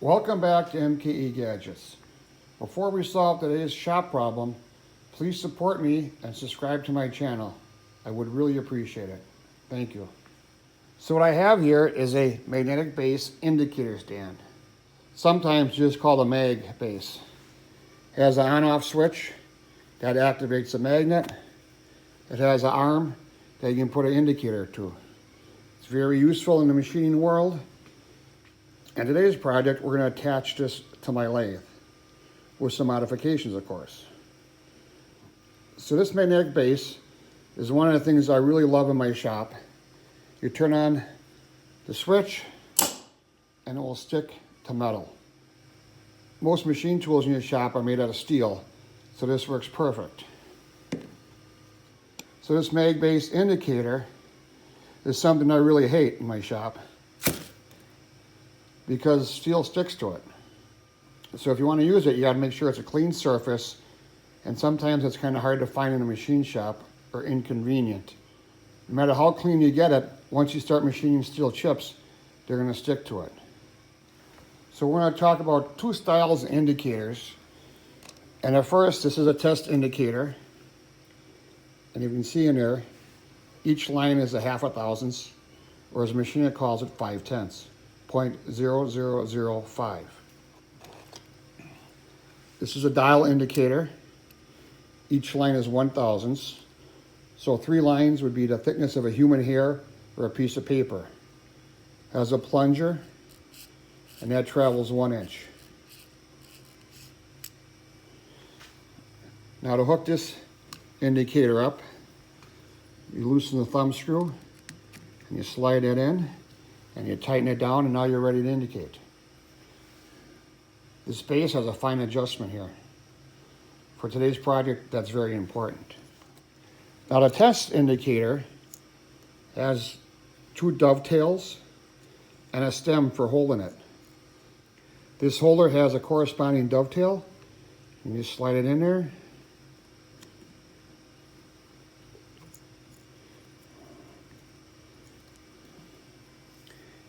Welcome back to MKE Gadgets. Before we solve today's shop problem, please support me and subscribe to my channel. I would really appreciate it. Thank you. So what I have here is a magnetic base indicator stand. Sometimes just called a mag base. It has an on-off switch that activates the magnet. It has an arm that you can put an indicator to. It's very useful in the machining world. In today's project, we're going to attach this to my lathe with some modifications, of course. So this magnetic base is one of the things I really love in my shop. You turn on the switch and it will stick to metal. Most machine tools in your shop are made out of steel, so this works perfect. So this mag base indicator is something I really hate in my shop because steel sticks to it. So if you want to use it, you got to make sure it's a clean surface, and sometimes it's kind of hard to find in a machine shop or inconvenient. No matter how clean you get it, once you start machining steel chips, they're going to stick to it. So we're going to talk about two styles of indicators. And at first, this is a test indicator. And you can see in there, each line is a half a thousandths, or as a machiner calls it, 5/10, 0.0005. This is a dial indicator. Each line is 1/1000. So 3 lines would be the thickness of a human hair or a piece of paper. Has a plunger, and that travels 1 inch. Now to hook this indicator up, you loosen the thumb screw and you slide it in and you tighten it down, and now you're ready to indicate. This base has a fine adjustment here. For today's project, that's very important. Now the test indicator has 2 dovetails and a stem for holding it. This holder has a corresponding dovetail, and you slide it in there.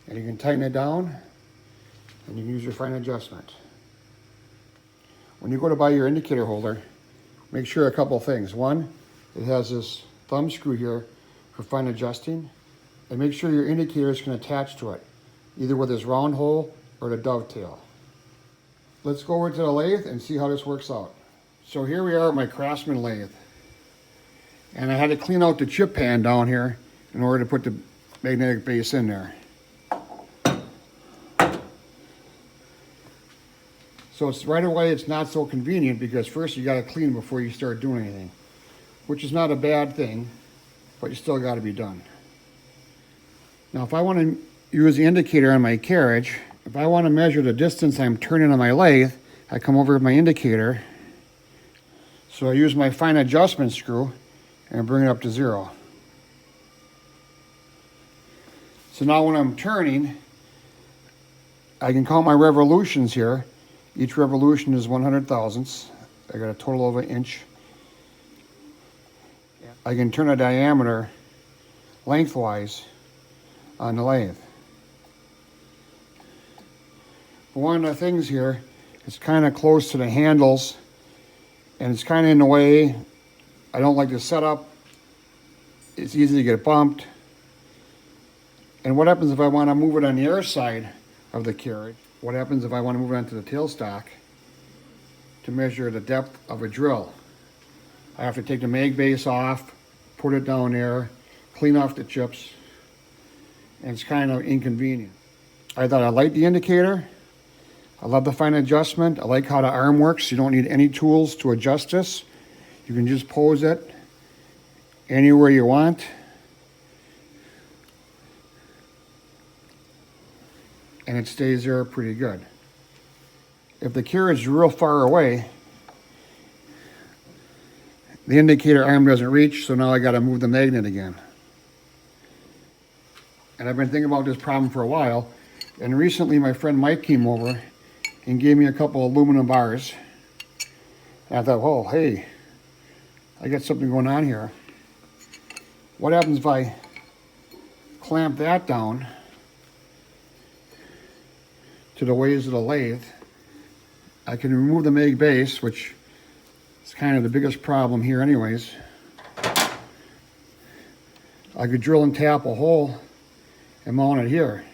And you can tighten it down, and you can use your fine adjustment. When you go to buy your indicator holder, make sure a couple things. One, it has this thumb screw here for fine adjusting, and make sure your indicators can attach to it, either with this round hole or the dovetail. Let's go over to the lathe and see how this works out. So here we are at my Craftsman lathe, and I had to clean out the chip pan down here in order to put the magnetic base in there. So it's right away, it's not so convenient because first you got to clean before you start doing anything, which is not a bad thing, but you still got to be done. Now if I want to use the indicator on my carriage, if I want to measure the distance I'm turning on my lathe, I come over with my indicator. So I use my fine adjustment screw and bring it up to 0. So now when I'm turning, I can count my revolutions here. Each revolution is 100,000ths. I got a total of 1 inch. I can turn a diameter lengthwise on the lathe. But one of the things here, it's kind of close to the handles, and it's kind of in the way. I don't like the setup. It's easy to get bumped. And what happens if I want to move it on the air side of the carriage? What happens if I want to move it onto the tailstock to measure the depth of a drill? I have to take the mag base off, put it down there, clean off the chips, and it's kind of inconvenient. I thought I liked the indicator. I love the fine adjustment. I like how the arm works. You don't need any tools to adjust this. You can just pose it anywhere you want. And it stays there pretty good. If the carriage is real far away, the indicator arm doesn't reach, so now I got to move the magnet again. And I've been thinking about this problem for a while, and recently my friend Mike came over and gave me a couple aluminum bars. And I thought, oh, hey, I got something going on here. What happens if I clamp that down to the ways of the lathe. I can remove the MIG base, which is kind of the biggest problem here anyways. I could drill and tap a hole and mount it here.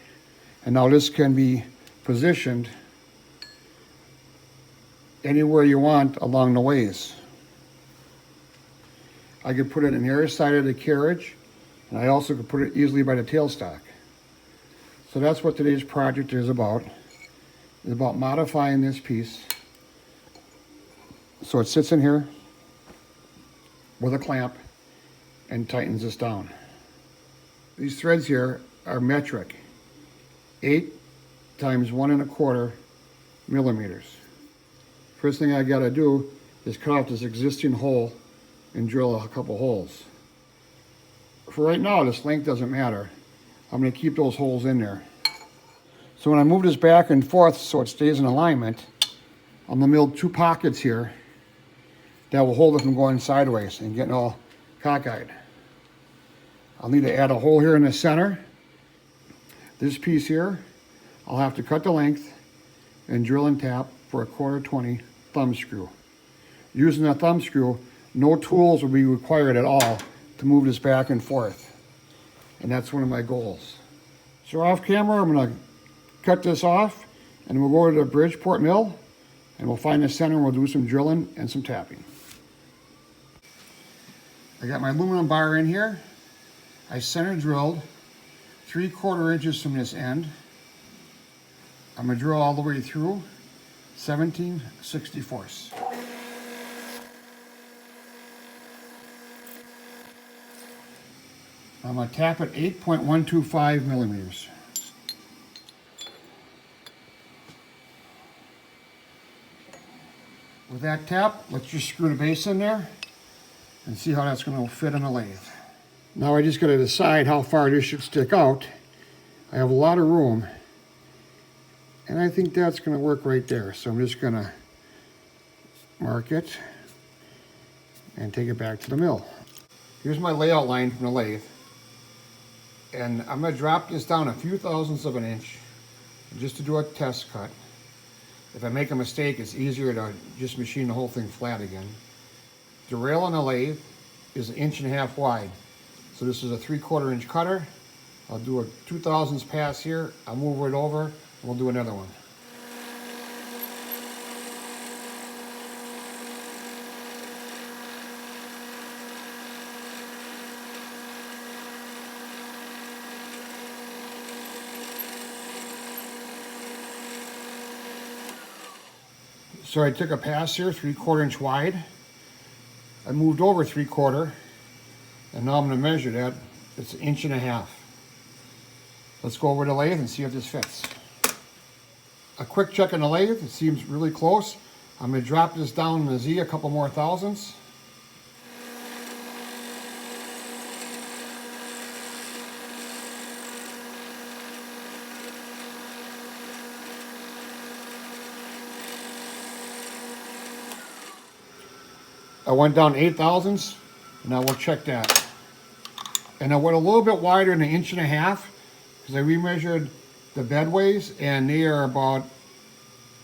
And now this can be positioned anywhere you want along the ways. I could put it in the other side of the carriage, and I also could put it easily by the tailstock. So that's what today's project is about. It's about modifying this piece so it sits in here with a clamp and tightens this down. These threads here are metric, 8 times 1 1/4 millimeters. First thing I gotta do is cut off this existing hole and drill a couple holes. For right now, this length doesn't matter. I'm gonna keep those holes in there. So when I move this back and forth so it stays in alignment, I'm gonna mill 2 pockets here that will hold it from going sideways and getting all cockeyed. I'll need to add a hole here in the center. This piece here, I'll have to cut the length and drill and tap for a 1/4 20 thumb screw. Using a thumb screw, no tools will be required at all to move this back and forth. And that's one of my goals. So off camera, I'm gonna cut this off and we'll go to the Bridgeport mill and we'll find the center and we'll do some drilling and some tapping. I got my aluminum bar in here. I center drilled 3/4 inches from this end. I'm gonna drill all the way through 17/64. I'm gonna tap at 8.125 millimeters. With that tap, let's just screw the base in there and see how that's gonna fit on the lathe. Now I just gotta decide how far this should stick out. I have a lot of room, and I think that's gonna work right there. So I'm just gonna mark it and take it back to the mill. Here's my layout line from the lathe. And I'm gonna drop this down a few thousandths of an inch just to do a test cut. If I make a mistake, it's easier to just machine the whole thing flat again. The rail on the lathe is 1.5 inches wide. So this is a 3/4 inch cutter. I'll do a 2/1000ths pass here. I'll move it over and we'll do another one. So I took a pass here, 3/4 inch wide. I moved over 3/4, and now I'm going to measure that. It's 1.5 inches. Let's go over the lathe and see if this fits. A quick check on the lathe, it seems really close. I'm going to drop this down in the Z a couple more thousandths. I went down 8 thousandths, and now we'll check that. And I went a little bit wider than 1.5 inches because I remeasured the bedways, and they are about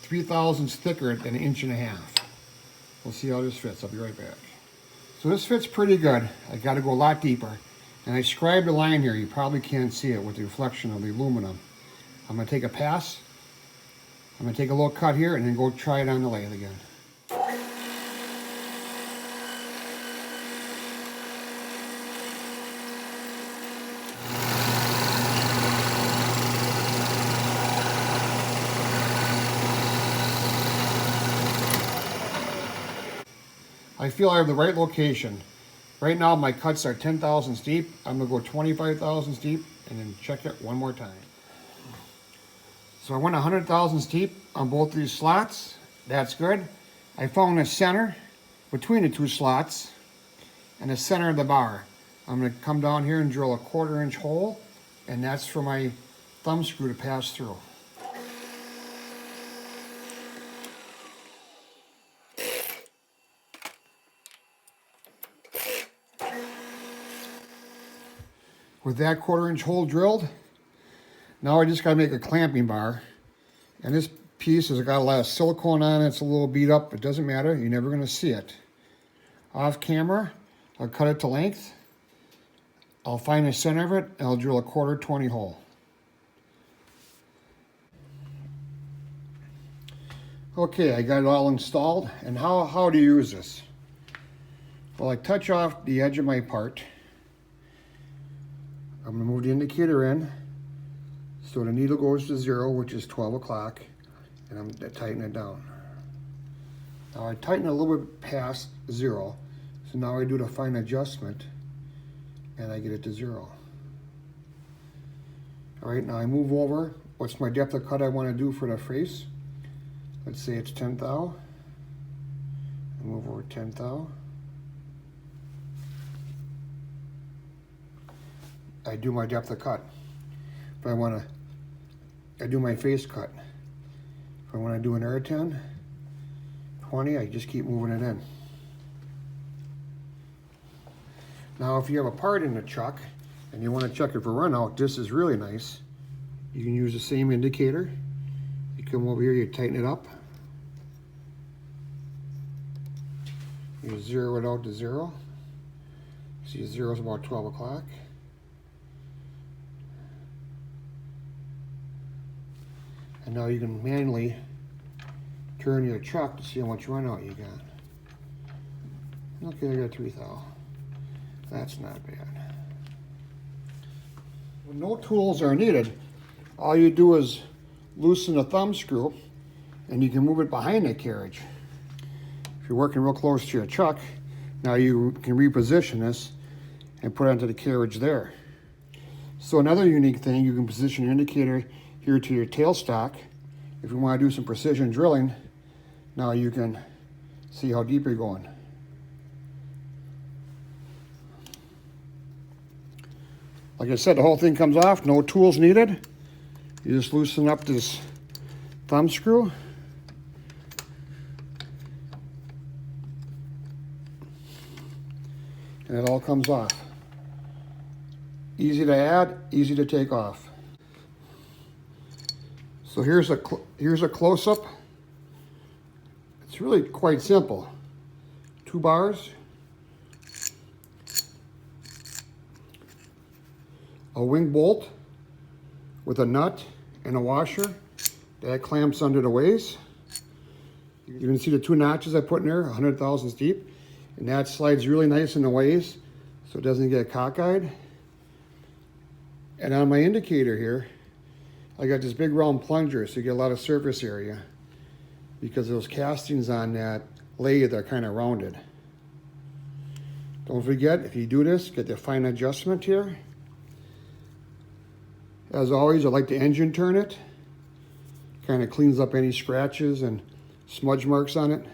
3 thousandths thicker than 1.5 inches. We'll see how this fits. I'll be right back. So this fits pretty good. I got to go a lot deeper. And I scribed a line here. You probably can't see it with the reflection of the aluminum. I'm going to take a pass. I'm going to take a little cut here and then go try it on the lathe again. I feel I have the right location. Right now my cuts are 10 thousandths deep. I'm gonna go 25 thousandths deep and then check it one more time. So I went 100 thousandths deep on both these slots. That's good. I found the center between the 2 slots and the center of the bar. I'm gonna come down here and drill a 1/4 inch hole, and that's for my thumb screw to pass through. With that 1/4 inch hole drilled, now I just gotta make a clamping bar, And this piece has got a lot of silicone on it. It's a little beat up. It doesn't matter. You're never going to see it. Off camera, I'll cut it to length. I'll find the center of it, and I'll drill a 1/4 hole. Okay, I got it all installed. And how do you use this? Well, I touch off the edge of my part. I'm going to move the indicator in so the needle goes to 0, which is 12 o'clock, and I'm going to tighten it down. Now I tighten a little bit past 0, so now I do the fine adjustment and I get it to 0. All right, now I move over. What's my depth of cut I want to do for the face? Let's say it's 10 thou. I move over 10 thou. I do my depth of cut. If I want to, I do my face cut. If I want to do an air 10, 20, I just keep moving it in. Now, if you have a part in the chuck and you want to check it for run out, this is really nice. You can use the same indicator. You come over here, you tighten it up. You zero it out to 0. See, 0 is about 12 o'clock. And now you can manually turn your chuck to see how much run out you got. Okay, I got 3 thou. That's not bad. When no tools are needed, all you do is loosen the thumb screw and you can move it behind the carriage. If you're working real close to your chuck, now you can reposition this and put it onto the carriage there. So another unique thing, you can position your indicator here to your tailstock. If you want to do some precision drilling, now you can see how deep you're going. Like I said, the whole thing comes off, no tools needed. You just loosen up this thumb screw. And it all comes off. Easy to add, easy to take off. So here's a close-up. It's really quite simple. 2 bars, a wing bolt with a nut and a washer that clamps under the ways. You can see the 2 notches I put in there, 100 thousandths deep, and that slides really nice in the ways so it doesn't get cockeyed. And on my indicator here, I got this big round plunger so you get a lot of surface area because those castings on that lathe are kind of rounded. Don't forget, if you do this, get the fine adjustment here. As always, I like to engine turn it. Kind of cleans up any scratches and smudge marks on it.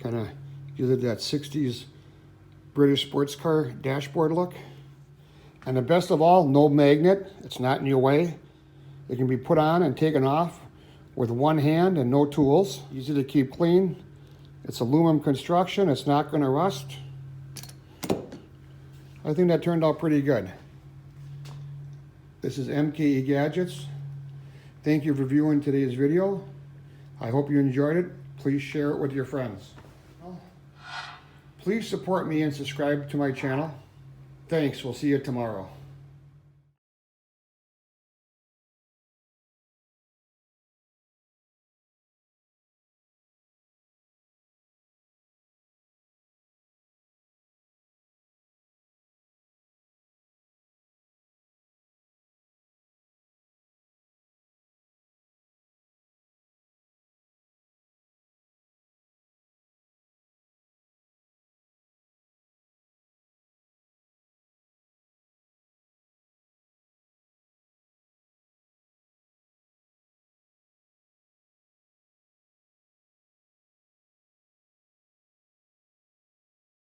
Kind of gives it that 60s British sports car dashboard look. And the best of all, no magnet. It's not in your way. It can be put on and taken off with one hand and no tools. Easy to keep clean. It's aluminum construction. It's not going to rust. I think that turned out pretty good. This is MKE Gadgets. Thank you for viewing today's video. I hope you enjoyed it. Please share it with your friends. Please support me and subscribe to my channel. Thanks. We'll see you tomorrow.